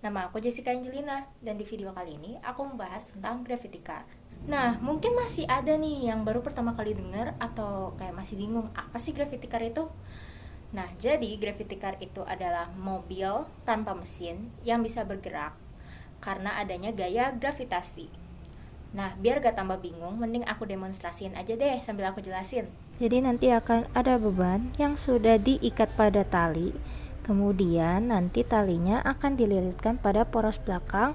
Nama aku Jessica Angelina, dan di video kali ini aku membahas tentang gravity car. Nah, mungkin masih ada nih yang baru pertama kali dengar atau kayak masih bingung, apa sih gravity car itu? Nah, jadi gravity car itu adalah mobil tanpa mesin yang bisa bergerak karena adanya gaya gravitasi. Nah, biar gak tambah bingung, mending aku demonstrasiin aja deh sambil aku jelasin. Jadi nanti akan ada beban yang sudah diikat pada tali. Kemudian nanti talinya akan dililitkan pada poros belakang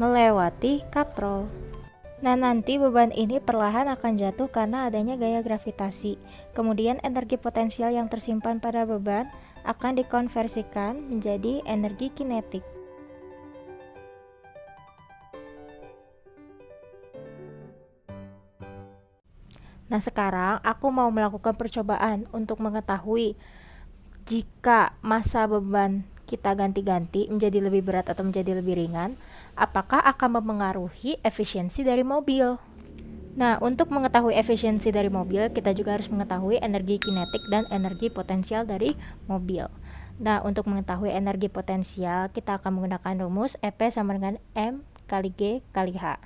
melewati katrol. Nah, nanti beban ini perlahan akan jatuh karena adanya gaya gravitasi. Kemudian energi potensial yang tersimpan pada beban akan dikonversikan menjadi energi kinetik. Nah, sekarang aku mau melakukan percobaan untuk mengetahui jika massa beban kita ganti-ganti menjadi lebih berat atau menjadi lebih ringan, apakah akan mempengaruhi efisiensi dari mobil. Nah, untuk mengetahui efisiensi dari mobil, kita juga harus mengetahui energi kinetik dan energi potensial dari mobil. Nah, untuk mengetahui energi potensial, kita akan menggunakan rumus EP sama dengan M kali G kali H.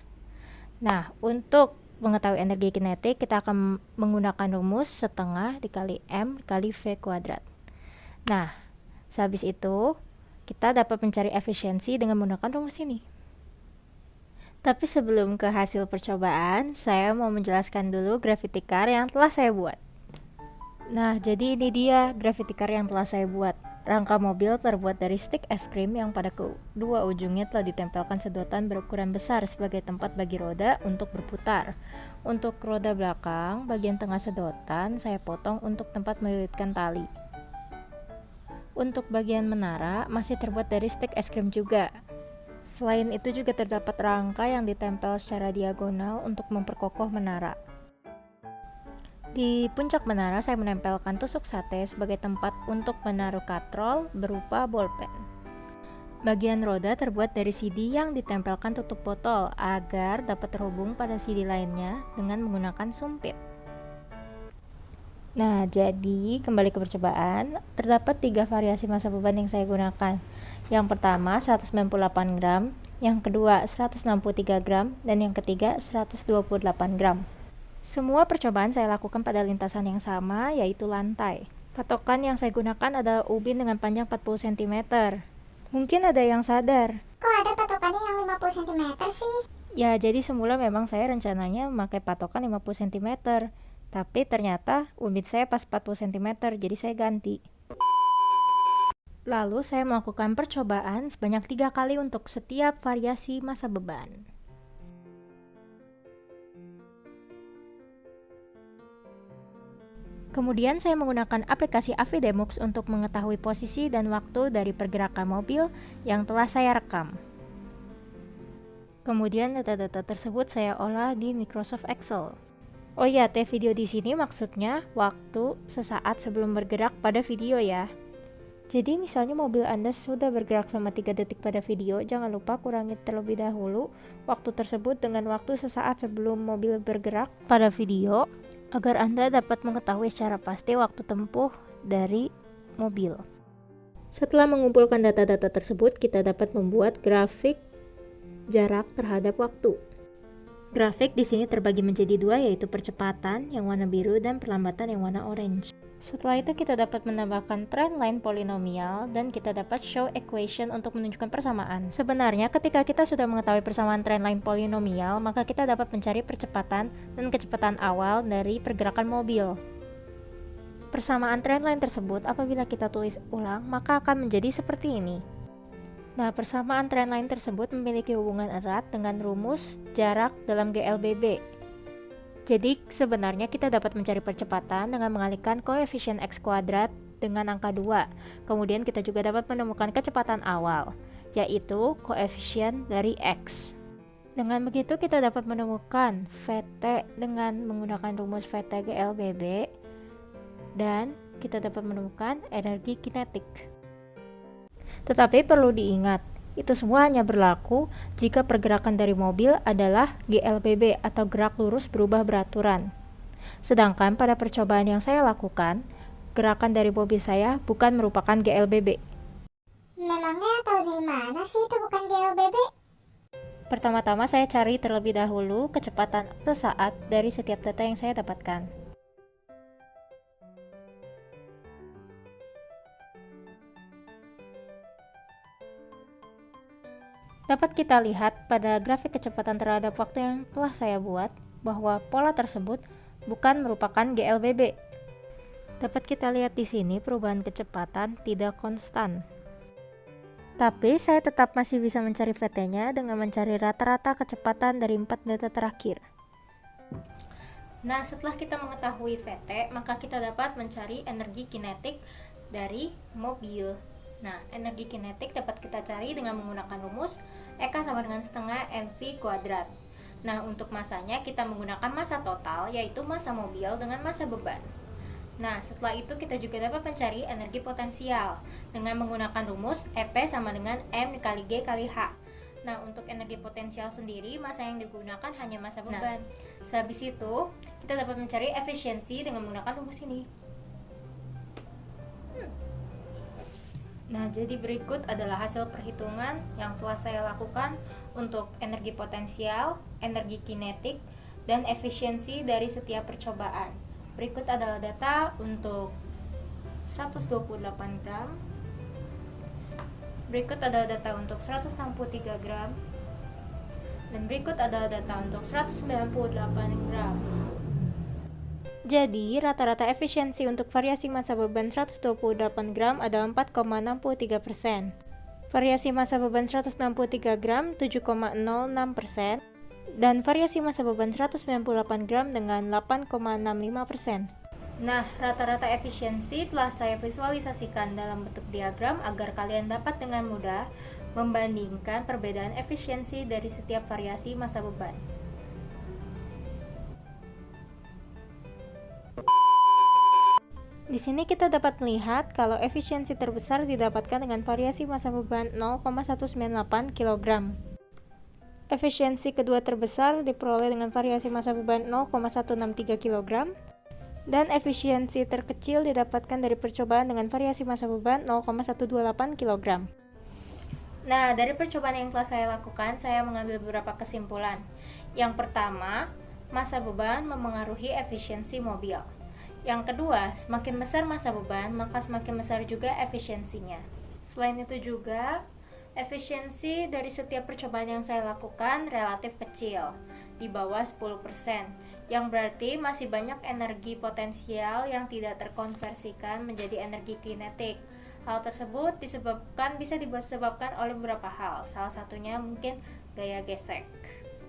Nah, untuk mengetahui energi kinetik, kita akan menggunakan rumus setengah dikali M kali V kuadrat. Nah, sehabis itu kita dapat mencari efisiensi dengan menggunakan rumus ini. Tapi sebelum ke hasil percobaan, saya mau menjelaskan dulu gravity car yang telah saya buat. Nah, jadi ini dia gravity car yang telah saya buat. Rangka mobil terbuat dari stik es krim yang pada kedua ujungnya telah ditempelkan sedotan berukuran besar sebagai tempat bagi roda untuk berputar. Untuk roda belakang, bagian tengah sedotan saya potong untuk tempat melilitkan tali. Untuk bagian menara masih terbuat dari stik es krim juga. Selain itu juga terdapat rangka yang ditempel secara diagonal untuk memperkokoh menara. Di puncak menara saya menempelkan tusuk sate sebagai tempat untuk menaruh katrol berupa bolpen. Bagian roda terbuat dari CD yang ditempelkan tutup botol agar dapat terhubung pada CD lainnya dengan menggunakan sumpit. Nah, jadi kembali ke percobaan, terdapat 3 variasi massa beban yang saya gunakan. Yang pertama 198 gram, yang kedua 163 gram, dan yang ketiga 128 gram. Semua percobaan saya lakukan pada lintasan yang sama, yaitu lantai. Patokan yang saya gunakan adalah ubin dengan panjang 40 cm. Mungkin ada yang sadar, Kok ada patokannya yang 50 cm sih? ya, jadi semula memang saya rencananya memakai patokan 50 cm. Tapi ternyata ubin saya pas 40 cm, jadi saya ganti. Lalu saya melakukan percobaan sebanyak 3 kali untuk setiap variasi massa beban. Kemudian saya menggunakan aplikasi Avidemux untuk mengetahui posisi dan waktu dari pergerakan mobil yang telah saya rekam. Kemudian data-data tersebut saya olah di Microsoft Excel. Oh ya, video di sini maksudnya waktu sesaat sebelum bergerak pada video ya. Jadi misalnya mobil Anda sudah bergerak selama 3 detik pada video, jangan lupa kurangi terlebih dahulu waktu tersebut dengan waktu sesaat sebelum mobil bergerak pada video agar Anda dapat mengetahui secara pasti waktu tempuh dari mobil. Setelah mengumpulkan data-data tersebut, kita dapat membuat grafik jarak terhadap waktu. Grafik di sini terbagi menjadi 2, yaitu percepatan yang warna biru dan perlambatan yang warna orange. Setelah itu kita dapat menambahkan trendline polinomial dan kita dapat show equation untuk menunjukkan persamaan. Sebenarnya ketika kita sudah mengetahui persamaan trendline polinomial, maka kita dapat mencari percepatan dan kecepatan awal dari pergerakan mobil. Persamaan trendline tersebut apabila kita tulis ulang, maka akan menjadi seperti ini. Nah, persamaan trendline tersebut memiliki hubungan erat dengan rumus jarak dalam GLBB. Jadi, sebenarnya kita dapat mencari percepatan dengan mengalihkan koefisien X kuadrat dengan angka 2. Kemudian kita juga dapat menemukan kecepatan awal, yaitu koefisien dari X. Dengan begitu kita dapat menemukan VT dengan menggunakan rumus VT GLBB, dan kita dapat menemukan energi kinetik. Tetapi perlu diingat, itu semua hanya berlaku jika pergerakan dari mobil adalah GLBB atau gerak lurus berubah beraturan. Sedangkan pada percobaan yang saya lakukan, gerakan dari mobil saya bukan merupakan GLBB. Memang Emangnya tahu dari mana sih itu bukan GLBB? Pertama-tama saya cari terlebih dahulu kecepatan sesaat dari setiap data yang saya dapatkan. Dapat kita lihat pada grafik kecepatan terhadap waktu yang telah saya buat bahwa pola tersebut bukan merupakan GLBB. Dapat kita lihat di sini perubahan kecepatan tidak konstan. Tapi saya tetap masih bisa mencari VT-nya dengan mencari rata-rata kecepatan dari 4 data terakhir. Nah, setelah kita mengetahui VT, maka kita dapat mencari energi kinetik dari mobil. Nah, energi kinetik dapat kita cari dengan menggunakan rumus EK sama dengan setengah mv kuadrat. Nah, untuk masanya kita menggunakan massa total, yaitu massa mobil dengan massa beban. Nah, setelah itu kita juga dapat mencari energi potensial dengan menggunakan rumus EP sama dengan M dikali G kali H. Nah, untuk energi potensial sendiri, massa yang digunakan hanya massa beban. Sehabis itu, kita dapat mencari efisiensi dengan menggunakan rumus ini. Nah, jadi berikut adalah hasil perhitungan yang telah saya lakukan untuk energi potensial, energi kinetik, dan efisiensi dari setiap percobaan. Berikut adalah data untuk 128 gram. Berikut adalah data untuk 163 gram. Dan berikut adalah data untuk 198 gram. Jadi, rata-rata efisiensi untuk variasi massa beban 128 gram adalah 4,63%. Variasi massa beban 163 gram 7,06%. Dan variasi massa beban 198 gram dengan 8,65%. Nah, rata-rata efisiensi telah saya visualisasikan dalam bentuk diagram agar kalian dapat dengan mudah membandingkan perbedaan efisiensi dari setiap variasi massa beban. Di sini kita dapat melihat kalau efisiensi terbesar didapatkan dengan variasi massa beban 0,198 kg. Efisiensi kedua terbesar diperoleh dengan variasi massa beban 0,163 kg. Dan efisiensi terkecil didapatkan dari percobaan dengan variasi massa beban 0,128 kg. Nah, dari percobaan yang telah saya lakukan, saya mengambil beberapa kesimpulan. Yang pertama, massa beban memengaruhi efisiensi mobil. Yang kedua, semakin besar massa beban, maka semakin besar juga efisiensinya. Selain itu juga, efisiensi dari setiap percobaan yang saya lakukan relatif kecil, di bawah 10%, yang berarti masih banyak energi potensial yang tidak terkonversikan menjadi energi kinetik. Hal tersebut bisa disebabkan oleh beberapa hal, salah satunya mungkin gaya gesek.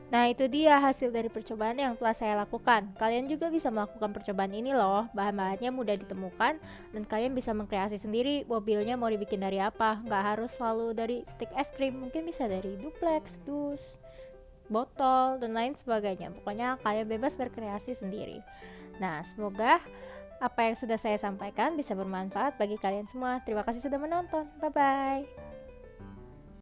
Nah, itu dia hasil dari percobaan yang telah saya lakukan. Kalian juga bisa melakukan percobaan ini loh. Bahan-bahannya mudah ditemukan dan kalian bisa mengkreasi sendiri mobilnya mau dibikin dari apa. Nggak harus selalu dari stik es krim, mungkin bisa dari duplex, dus, botol, dan lain sebagainya. Pokoknya kalian bebas berkreasi sendiri. Nah, semoga apa yang sudah saya sampaikan bisa bermanfaat bagi kalian semua. Terima kasih sudah menonton. Bye-bye.